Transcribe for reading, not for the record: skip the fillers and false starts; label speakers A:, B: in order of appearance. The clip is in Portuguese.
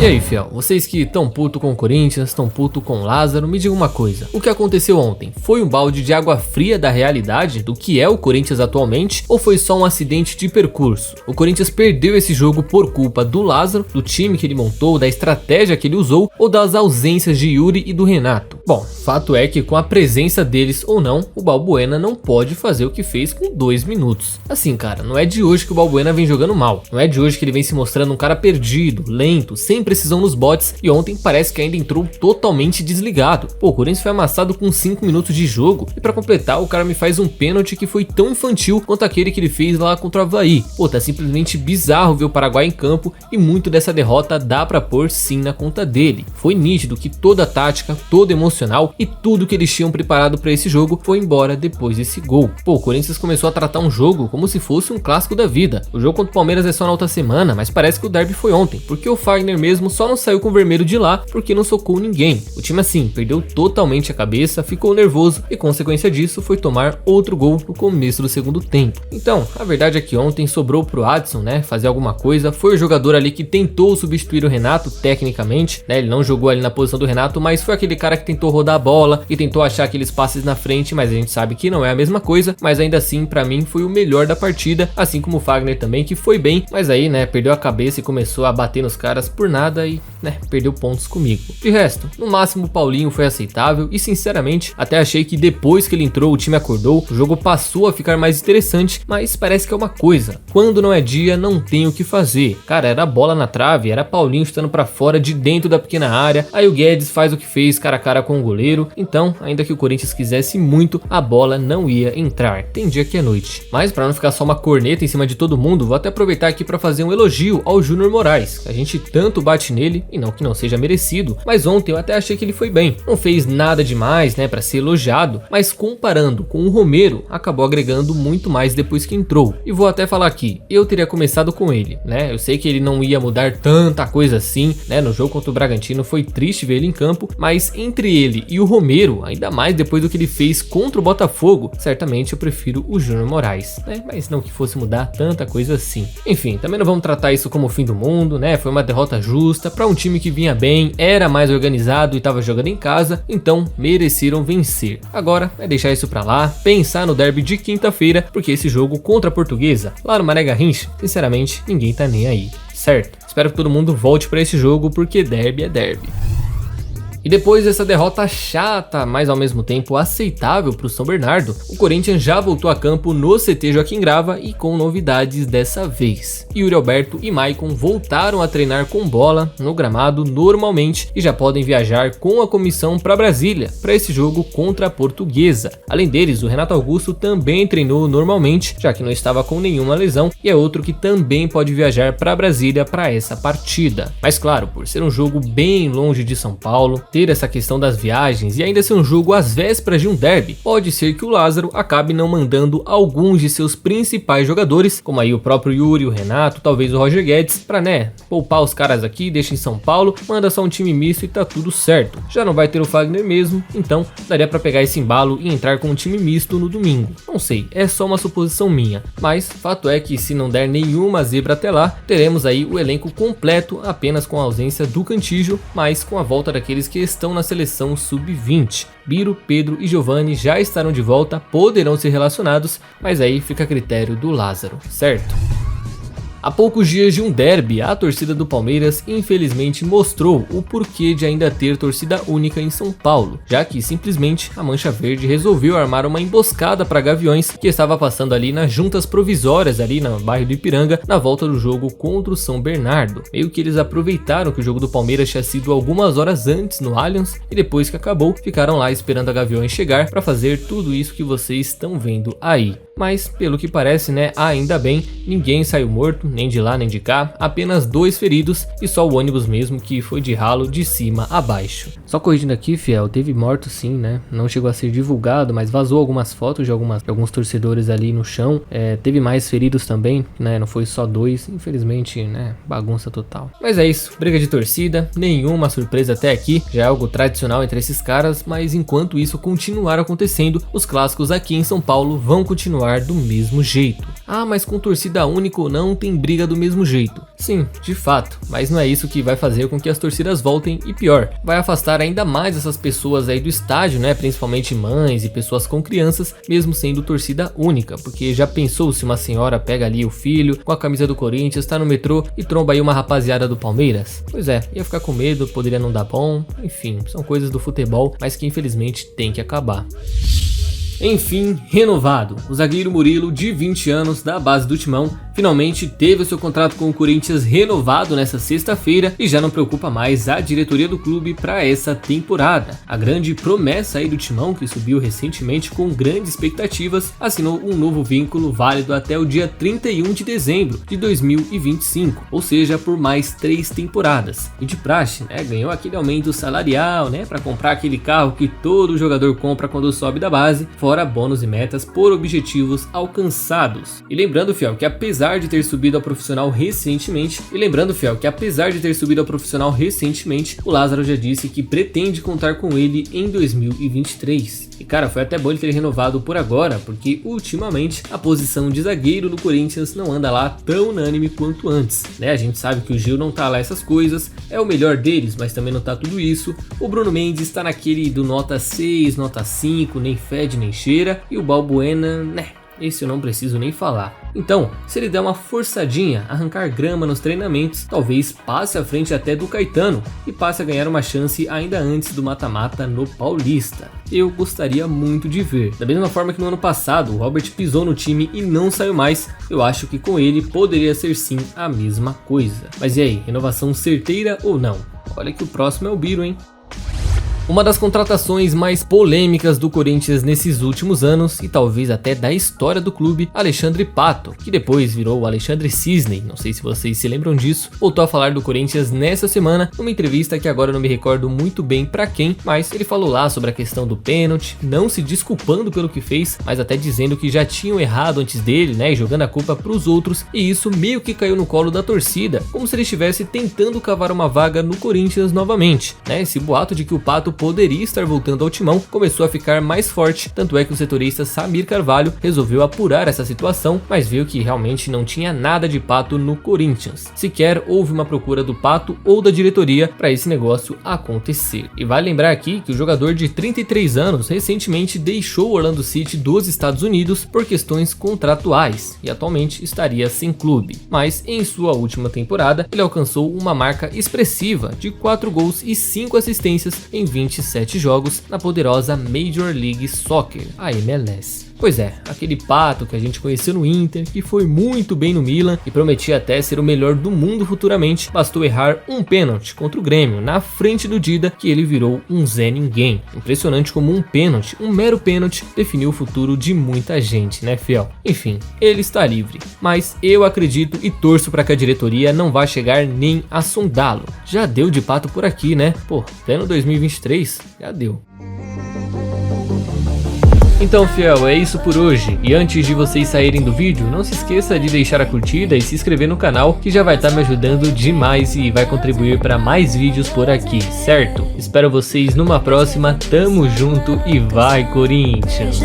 A: E aí, fiel, vocês que tão puto com o Corinthians, tão puto com o Lázaro, me diga uma coisa, o que aconteceu ontem? Foi um balde de água fria da realidade do que é o Corinthians atualmente ou foi só um acidente de percurso? O Corinthians perdeu esse jogo por culpa do Lázaro, do time que ele montou, da estratégia que ele usou ou das ausências de Yuri e do Renato? Bom, fato é que com a presença deles ou não, o Balbuena não pode fazer o que fez com 2 minutos. Assim, cara, não é de hoje que o Balbuena vem jogando mal, não é de hoje que ele vem se mostrando um cara perdido, lento, sem precisão nos botes e ontem parece que ainda entrou totalmente desligado. Pô, o Corinthians foi amassado com 5 minutos de jogo e pra completar o cara me faz um pênalti que foi tão infantil quanto aquele que ele fez lá contra o Avaí. Pô, tá simplesmente bizarro ver o Paraguai em campo e muito dessa derrota dá pra pôr sim na conta dele. Foi nítido que toda a tática, todo emocional e tudo que eles tinham preparado pra esse jogo foi embora depois desse gol. Pô, o Corinthians começou a tratar um jogo como se fosse um clássico da vida. O jogo contra o Palmeiras é só na outra semana, mas parece que o derby foi ontem, porque o Fagner mesmo só não saiu com o vermelho de lá porque não socou ninguém. O time assim perdeu totalmente a cabeça, ficou nervoso e consequência disso foi tomar outro gol no começo do segundo tempo. Então, a verdade é que ontem sobrou pro Adson, né, fazer alguma coisa. Foi o jogador ali que tentou substituir o Renato tecnicamente, né, ele não jogou ali na posição do Renato, mas foi aquele cara que tentou rodar a bola e tentou achar aqueles passes na frente, mas a gente sabe que não é a mesma coisa, mas ainda assim pra mim foi o melhor da partida, assim como o Fagner também, que foi bem, mas aí, né, perdeu a cabeça e começou a bater nos caras por nada e, né, perdeu pontos comigo. De resto, no máximo o Paulinho foi aceitável e sinceramente até achei que depois que ele entrou o time acordou, o jogo passou a ficar mais interessante, mas parece que é uma coisa, quando não é dia não tem o que fazer. Cara, era bola na trave, era Paulinho chutando pra fora de dentro da pequena área, aí o Guedes faz o que fez cara a cara com o goleiro, então ainda que o Corinthians quisesse muito, a bola não ia entrar, tem dia que é noite. Mas pra não ficar só uma corneta em cima de todo mundo, vou até aproveitar aqui pra fazer um elogio ao Júnior Moraes, a gente tanto bate nele, e não que não seja merecido, mas ontem eu até achei que ele foi bem, não fez nada demais, né, pra ser elogiado, mas comparando com o Romero, acabou agregando muito mais depois que entrou. E vou até falar aqui, eu teria começado com ele, né, eu sei que ele não ia mudar tanta coisa assim, né, no jogo contra o Bragantino foi triste ver ele em campo, mas entre ele e o Romero, ainda mais depois do que ele fez contra o Botafogo, certamente eu prefiro o Júnior Moraes, né, mas não que fosse mudar tanta coisa assim. Enfim, também não vamos tratar isso como o fim do mundo, né, foi uma derrota justa para um time que vinha bem, era mais organizado e estava jogando em casa, então mereceram vencer. Agora é deixar isso pra lá, pensar no derby de quinta-feira, porque esse jogo contra a Portuguesa, lá no Mané Garrincha, sinceramente ninguém tá nem aí, certo? Espero que todo mundo volte para esse jogo, porque derby é derby. E depois dessa derrota chata, mas ao mesmo tempo aceitável para o São Bernardo, o Corinthians já voltou a campo no CT Joaquim Grava e com novidades dessa vez. Yuri Alberto e Maicon voltaram a treinar com bola no gramado normalmente e já podem viajar com a comissão para Brasília para esse jogo contra a Portuguesa. Além deles, o Renato Augusto também treinou normalmente, já que não estava com nenhuma lesão, e é outro que também pode viajar para Brasília para essa partida. Mas claro, por ser um jogo bem longe de São Paulo, ter essa questão das viagens e ainda ser um jogo às vésperas de um derby, pode ser que o Lázaro acabe não mandando alguns de seus principais jogadores, como aí o próprio Yuri, o Renato, talvez o Roger Guedes, pra, né, poupar os caras aqui, deixa em São Paulo, manda só um time misto e tá tudo certo. Já não vai ter o Fagner mesmo, então daria pra pegar esse embalo e entrar com um time misto no domingo. Não sei, é só uma suposição minha, mas fato é que se não der nenhuma zebra até lá, teremos aí o elenco completo apenas com a ausência do Cantillo, mas com a volta daqueles que estão na seleção sub-20. Biro, Pedro e Giovani já estarão de volta, poderão ser relacionados, mas aí fica a critério do Lázaro, certo? Há poucos dias de um derby, a torcida do Palmeiras infelizmente mostrou o porquê de ainda ter torcida única em São Paulo, já que simplesmente a Mancha Verde resolveu armar uma emboscada para Gaviões que estava passando ali nas juntas provisórias ali no bairro do Ipiranga na volta do jogo contra o São Bernardo. Meio que eles aproveitaram que o jogo do Palmeiras tinha sido algumas horas antes no Allianz e depois que acabou ficaram lá esperando a Gaviões chegar para fazer tudo isso que vocês estão vendo aí. Mas, pelo que parece, né, ainda bem, ninguém saiu morto, nem de lá nem de cá, apenas 2 feridos e só o ônibus mesmo que foi de ralo de cima a baixo. Só corrigindo aqui, fiel, teve morto sim, né, não chegou a ser divulgado, mas vazou algumas fotos de alguns torcedores ali no chão, teve mais feridos também, né, não foi só 2, infelizmente, né, bagunça total. Mas é isso, briga de torcida, nenhuma surpresa até aqui, já é algo tradicional entre esses caras, mas enquanto isso continuar acontecendo, os clássicos aqui em São Paulo vão continuar do mesmo jeito. Ah, mas com torcida única ou não, tem briga do mesmo jeito. Sim, de fato, mas não é isso que vai fazer com que as torcidas voltem e pior, vai afastar ainda mais essas pessoas aí do estádio, né, principalmente mães e pessoas com crianças, mesmo sendo torcida única, porque já pensou se uma senhora pega ali o filho com a camisa do Corinthians, tá no metrô e tromba aí uma rapaziada do Palmeiras? Pois é, ia ficar com medo, poderia não dar bom, enfim, são coisas do futebol, mas que infelizmente tem que acabar. Enfim, renovado, o zagueiro Murilo, de 20 anos, da base do Timão, finalmente teve o seu contrato com o Corinthians renovado nesta sexta-feira e já não preocupa mais a diretoria do clube para essa temporada. A grande promessa aí do Timão, que subiu recentemente com grandes expectativas, assinou um novo vínculo válido até o dia 31 de dezembro de 2025, ou seja, por mais 3 temporadas. E de praxe, né, ganhou aquele aumento salarial, né, para comprar aquele carro que todo jogador compra quando sobe da base, fora bônus e metas por objetivos alcançados. E lembrando, fiel, que apesar de ter subido ao profissional recentemente, o Lázaro já disse que pretende contar com ele em 2023. E cara, foi até bom ele ter renovado por agora, porque ultimamente a posição de zagueiro no Corinthians não anda lá tão unânime quanto antes, né? A gente sabe que o Gil não tá lá essas coisas, é o melhor deles, mas também não tá tudo isso. O Bruno Mendes está naquele do nota 6, nota 5, nem fede nem cheira, e o Balbuena, né? Esse eu não preciso nem falar. Então, se ele der uma forçadinha, arrancar grama nos treinamentos, talvez passe à frente até do Caetano e passe a ganhar uma chance ainda antes do mata-mata no Paulista. Eu gostaria muito de ver. Da mesma forma que no ano passado o Robert pisou no time e não saiu mais, eu acho que com ele poderia ser sim a mesma coisa. Mas e aí, renovação certeira ou não? Olha que o próximo é o Biro, hein? Uma das contratações mais polêmicas do Corinthians nesses últimos anos e talvez até da história do clube, Alexandre Pato, que depois virou o Alexandre Cisney, não sei se vocês se lembram disso, voltou a falar do Corinthians nessa semana, numa entrevista que agora eu não me recordo muito bem pra quem, mas ele falou lá sobre a questão do pênalti, não se desculpando pelo que fez, mas até dizendo que já tinham errado antes dele, né, e jogando a culpa pros outros, e isso meio que caiu no colo da torcida, como se ele estivesse tentando cavar uma vaga no Corinthians novamente, né, esse boato de que o Pato poderia estar voltando ao Timão começou a ficar mais forte, tanto é que o setorista Samir Carvalho resolveu apurar essa situação, mas viu que realmente não tinha nada de Pato no Corinthians. Sequer houve uma procura do Pato ou da diretoria para esse negócio acontecer. E vale lembrar aqui que o jogador de 33 anos recentemente deixou o Orlando City dos Estados Unidos por questões contratuais e atualmente estaria sem clube. Mas em sua última temporada ele alcançou uma marca expressiva de 4 gols e 5 assistências em 27 jogos na poderosa Major League Soccer, a MLS. Pois é, aquele Pato que a gente conheceu no Inter, que foi muito bem no Milan e prometia até ser o melhor do mundo futuramente, bastou errar um pênalti contra o Grêmio na frente do Dida que ele virou um Zé Ninguém. Impressionante como um pênalti, um mero pênalti, definiu o futuro de muita gente, né, fiel? Enfim, ele está livre, mas eu acredito e torço para que a diretoria não vá chegar nem a sondá-lo. Já deu de Pato por aqui, né? Pô, pleno 2023, já deu. Então, fiel, é isso por hoje, e antes de vocês saírem do vídeo, não se esqueça de deixar a curtida e se inscrever no canal, que já vai estar me ajudando demais e vai contribuir para mais vídeos por aqui, certo? Espero vocês numa próxima, tamo junto e vai Corinthians!